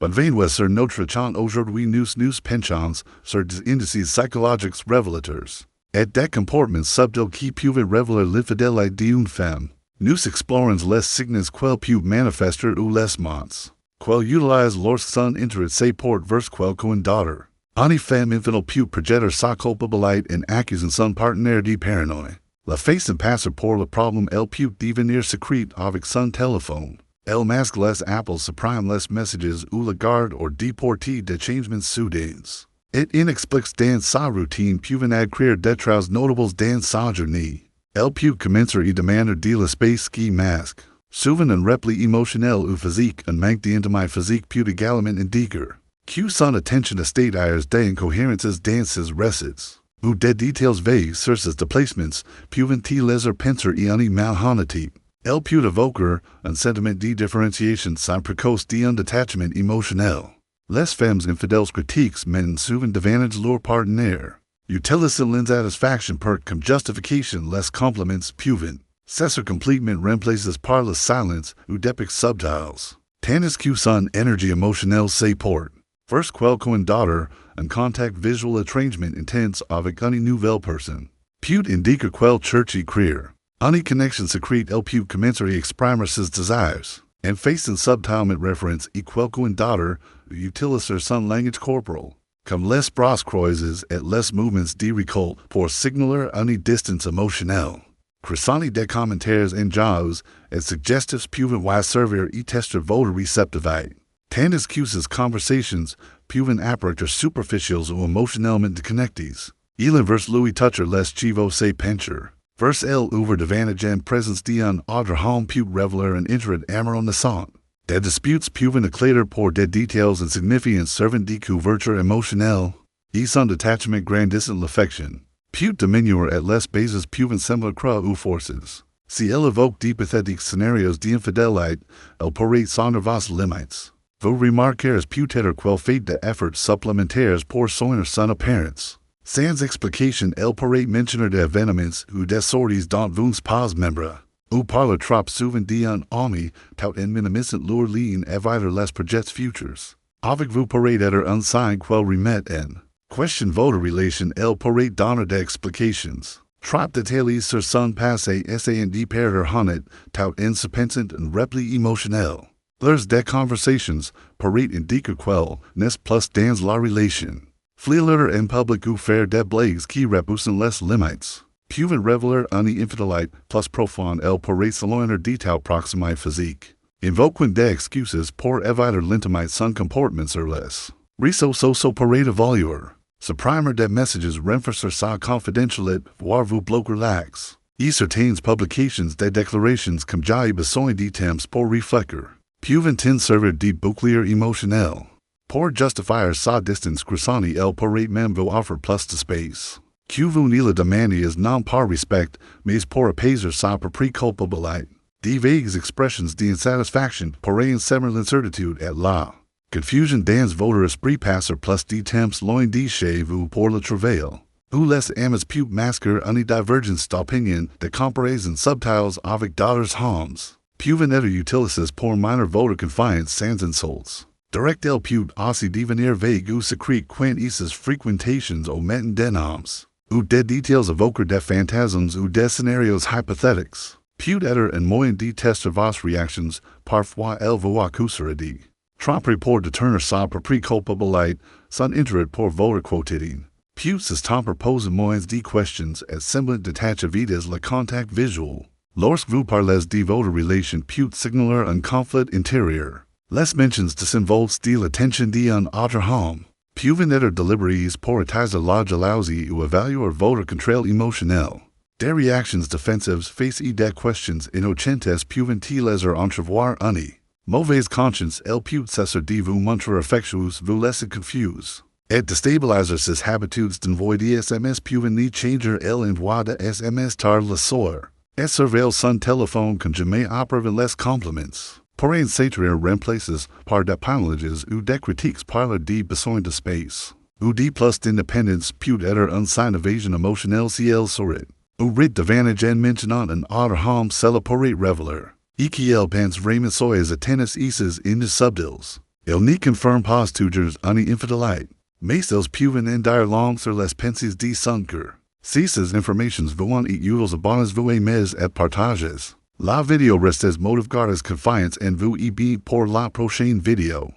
Bienvenue sur notre chaîne. Aujourd'hui nous penchons sur des indices psychologiques révélateurs et des comportements subtils qui peuvent révéler l'infidélité d'une femme. Nous explorons les signes qu'elle peut manifester ou les mots qu'elle utilise lorsque son intérêt se porte vers quelqu'un d'autre. Une femme infidèle peut projeter sa culpabilité en accusant son partenaire de paranoïa. La façon passer pour le problème, elle peut devenir secrète avec son téléphone. Elle masque les appels, supprime les messages ou la garde ou déporter des changements soudains. Et inexplique dans sa routine pouvant adquirir des traces notables dans sa journée. Elle peut commencer à demander de l'espace qui masque. Souvent un repli émotionnel ou physique, un manque d'intimité physique peut également indiquer que son attention estate ayers des incohérences dans ses récits, ou des détails vagues sur ses déplacements pouvant y laisser penser à une malhonnêteté. Elle peut évoquer un sentiment de différenciation sans précoce d'un détachement émotionnel. Les femmes infidèles critiques mènent souvent davantage leur partenaire. Utilisent l'insatisfaction comme justification les compliments peuvent s'être complètement remplacés par le silence ou des pics subtils. Tandis que son énergie émotionnelle se porte vers quelqu'un d'autre, un contact visuel étrangement intense avec une nouvelle personne peut indiquer qu'elle cherche à créer une connexion secrète. Elle peut commencer à exprimer ses désirs en faisant subtilement référence à quelqu'un d'autre ou utiliser son langage corporel, comme les bras croisés et les mouvements de recul pour signaler une distance émotionnelle. Croissant des commentaires injurieux et suggestifs peuvent servir à tester votre réceptivité, tandis que ces conversations peuvent apparaître superficielles ou émotionnellement déconnectées. Il inverse lui toucher les chevaux se pencher vers elle ouvre davantage en présence d'un autre homme peut révéler un intérêt amoureux naissant. Des disputes peuvent éclater pour des détails insignifiants servant de couverture émotionnelle, et son détachement grandissant l'affection peut diminuer et les bases peuvent sembler croix ou forces. Si elle évoque d'hypothétiques scénarios d'infidélité, elle pourrait s'en vos limites. Vous remarquerez peut-être qu'elle fait des efforts supplémentaires pour soigner son apparence. Sans explication, elle pourrait mentionner des événements ou des sorties dont vous pas membre, ou parler trop souvent d'un ami tout en minimisant leur ligne éviter les projets futurs. Avec vous pourrait être un signe qu'elle remet en question votre relation. Elle pourrait donner des explications trop détaillées sur son passé essayant de perdre honnête tout en se pensant un repli émotionnel. Leurs des conversations pourraient indiquer qu'elle n'est plus dans la relation. Flirter en public ou faire des blagues qui repoussent les limites peuvent révéler une infidélité plus profonde. Elle pourrait s'éloigner de ta proximité physique, invoquant des excuses pour éviter l'intimité. Son comportement sur les réseaux sociaux pourrait évoluer. Supprimer des messages renforcer sa confidentialité, voire vous bloquer l'accès. Et certaines publications des déclarations comme j'ai besoin de temps pour réfléchir peuvent servir de bouclier émotionnel. Pour justifier sa distance croissante, elle pourrait même vous offrir plus d'espace que vous ne le demandez non par respect, mais pour apaiser sa propre culpabilité. Des vagues expressions d'insatisfaction pourraient semer l'incertitude et la confusion dans votre esprit. Passer plus de temps loin de chez vous pour le travail, ou les amis peuvent masquer une divergence d'opinion. Des comparaisons subtiles avec d'autres hommes peuvent être utilisées pour miner votre confiance sans insultes. Direct elle peut aussi devenir vague ou secrète quand ses fréquentations omettent des noms ou des détails évoquer des fantasmes ou des scénarios hypothétiques. Peut être un moyen de tester vos réactions. Parfois elle vous accusera de tromperie pour détourner sa propre culpabilité. Son intérêt pour votre quotidien peut s'estomper poser moins de questions et semblant détaché vides le contact visuel. Lorsque vous parlez de votre relation peut signaler un conflit intérieur. Les mentions désinvoltes de l'attention d'un autre homme peuvent être délibérées pour attiser la jalousie ou évaluer votre contrôle émotionnel. Des réactions défensives face à des questions innocentes peuvent y laisser entrevoir une mauvaise conscience. Elle peut cesser de vous montrer affectueuse, vous laisser confuse, et déstabiliser ses habitudes d'envoi de SMS peuvent ni changer. Elle envoie de SMS tard le soir et surveille son téléphone quand jamais approuve les compliments. Pourraient s'être remplacés par des penalties ou des critiques par de besoin d'espace, ou de plus d'indépendance. Peut être un signe d'évasion émotionnelle si elle serait ou rit davantage en mentionnant un autre homme. Cela pourrait révéler et qu'elle pense vraiment soyez à tennis et ses indices subtils. Il n'y confirme pas toujours une infidélité, mais ils peuvent en dire long sur les pensées de son cœur. Si ces informations vont et vous abonnez vous aimez et partagez. La vidéo reste motive gardes confiance en vous et bien pour la prochaine vidéo.